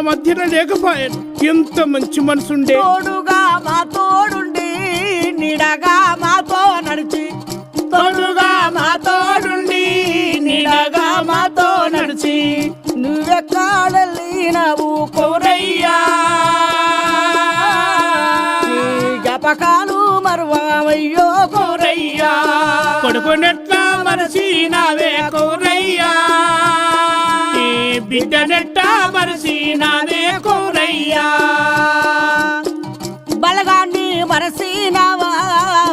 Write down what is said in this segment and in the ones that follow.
మధ్యన లేకపోయాను. ఎంత మంచి మనసుండే. తోడుగా మా తోడుండి నీడగా మాతో నడిచి, తోడుగా మా తోడుండి నీడగా మాతో నడిచి, నువ్వెక్కడెళ్ళినవు కోరయ్యా జ్ఞాపకాలు మరువయ్యో కోరయ్యా. కొడుకునెట్లా మరచినావే కోరయ్యా, బిడ్డనెట్టా మరచినావే కోరయ్యా. బలగాన్ని మరసినావా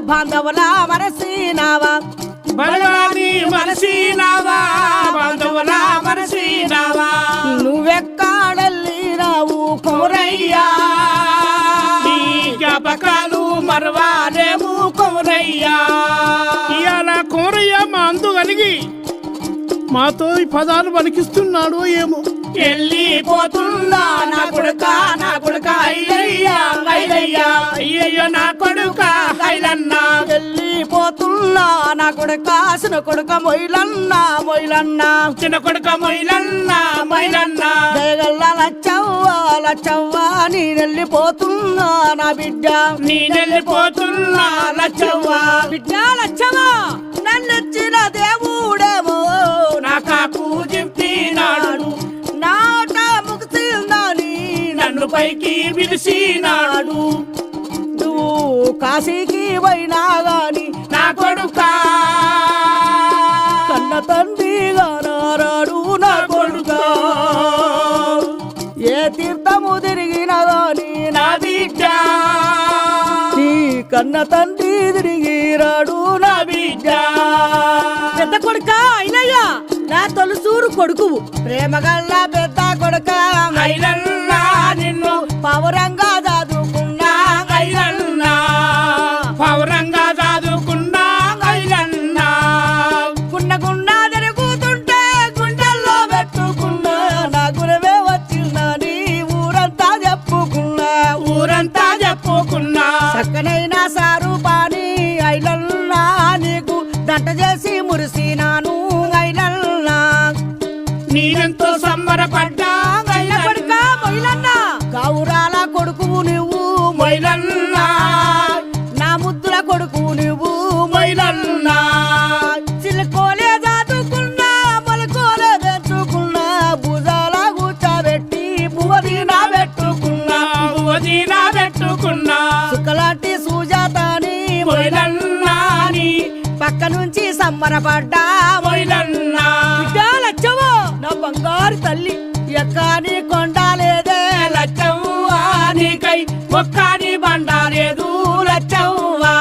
బాంధవుల మరసినావా, బలగాన్ని మరచినావా బాంధవుల మరచినావా. నువ్వెక్కడెళ్ళినావు కోరయ్యా జ్ఞాపకాలు మరవాలేము కోరయ్యా. ఇవాళ కోరయ్య మా అందు కలిగి మాతో ఈ పదాలు పలికిస్తున్నాడు ఏమో. వెళ్ళిపోతున్నా నా కొడుక నా కొడుక అయ్యయ్యా అయ్యయ్యా అయ్యయ్యో నా కొడుక ఐలన్నా. వెళ్ళిపోతున్నా నా కొడుక చిన్న కొడుక మొయిలన్నా మొయిలన్నా, చిన్న కొడుక మొయిలన్నా మొయిలన్నా. జయగల్లా లచ్చవ్వా లచ్చవ్వా నేనెళ్ళిపోతున్నా నా బిడ్డ, నేనెళ్ళిపోతున్నా లచ్చవ్వా. బిడ్డ లచ్చవ్వా నన్నొచ్చిన దేవుడేమో నా కాకు జింపినాడు, నాట ముగిసిందని నన్ను పైకి పిలిచినాడు. నువ్వు కాశీకి పోయినా గాని నా కొడుక కన్న తండ్రిగా నారాడు నా కొడుక, ఏ తీర్థము తిరిగినా గాని నా బిడ్డ, నీ కన్న తండ్రి తిరిగి రాడు నా బిడ్డ. పెద్ద కొడుక అయినయ్యా నా తొలసూరు కొడుకువు, ప్రేమగల్ల పెద్ద కొడుక ఐలన్నా నిన్ను పౌరంగా చదువుకున్నా ఐలన్నా, పౌరంగా చదువుకున్నా ఐలన్నా. గుండ గుండా తిరుగుతుంటే గుండెల్లో పెట్టుకున్నా, నా గురవే వచ్చిందని ఊరంతా చెప్పుకున్నా, ఊరంతా చెప్పుకున్నా. చక్కనైన సారు పాని ఐలన్నా నీకు దంట చేసి మురిసినాను ఐలన్నా. నేనెంతో సంబరపడ్డా కొడుక మొయిలన్నా గౌరాల కొడుకు నువ్వు మొయిలన్నా, నా ముద్దుల కొడుకు నువ్వు మొయిలన్నా. చిలుకోలే దాదుకున్నా మొలకోలే తెచ్చుకున్నా, భుజాల కూర్చోబెట్టి పువ్వదీనా పెట్టుకున్నా, వదినా పెట్టుకున్నా. సుక్కలాంటి సుజాతని మొయిలన్నా నీ పక్క నుంచి సంబరపడ్డా మొయిలన్నా. లచ్చవో నా బంగారు తల్లి ఎక్కాని కొండాలేదే లచ్చవ్వా నీకై ఒక్కని బండాలేదు లచ్చవ్వా.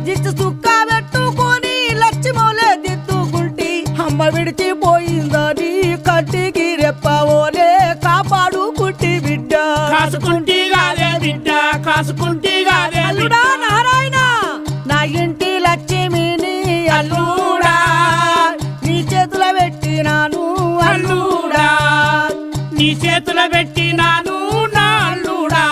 దిష్టి సుక్క పెట్టుకొని లక్ష్మోలే దిద్దుకుంటి, అమ్మ విడిచిపోయిందని కంటికి రెప్పవోలే కాపాడుకుంటి బిడ్డ. కాసుకుంటి గాదే బిడ్డ కాసుకుంటి గాదే అల్లుడా నారాయణ నా ఇంటి లక్ష్మిని అల్లుడా నీ చేతుల పెట్టినాను అల్లుడా, నీ చేతుల పెట్టినాను నా అల్లుడా.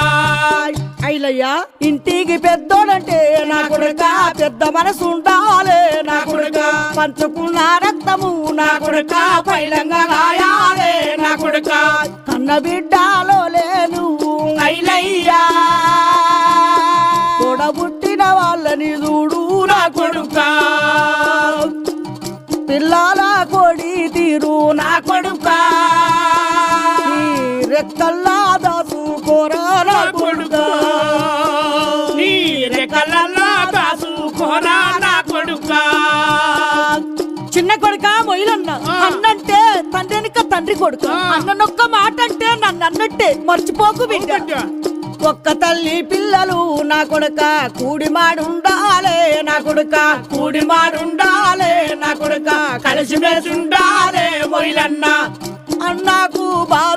ఐలయ్యా ఇంటికి పెద్దోడంటే నా కొడుక పెద్ద మనసు ఉండాలే నా కొడుక, పంచుకున్న రక్తము నా కొడుక పైలంగా రాయాలే నా కొడుక, కన్న బిడ్డలో నువ్వు ఐలయ్యా తోడబుట్టిన వాళ్ళని చూడు నా కొడుక, పిల్లల కొడి తీరు నా కొడుక, నీ రెక్కల్లా దాసుకోరా నా కొడుక. నీ రెక్కలల్లా దాసుకోరా నా కొడుక. చిన్న కొడుక మొయిలన్న అన్నంటే తండ్రినిక తండ్రి కొడుకు, అన్ననొక్క మాట అంటే నన్ను అన్నట్టే మర్చిపోకు బిడ్డ. ఒక్క తల్లి పిల్లలు నా కొడుక కూడి మాడుండాలే నా కొడుక, కూడి మాడుండాలే నా కొడుక, కలిసి మెలిసి ఉండాలే మొయిలన్నా. అన్నాకు బాధ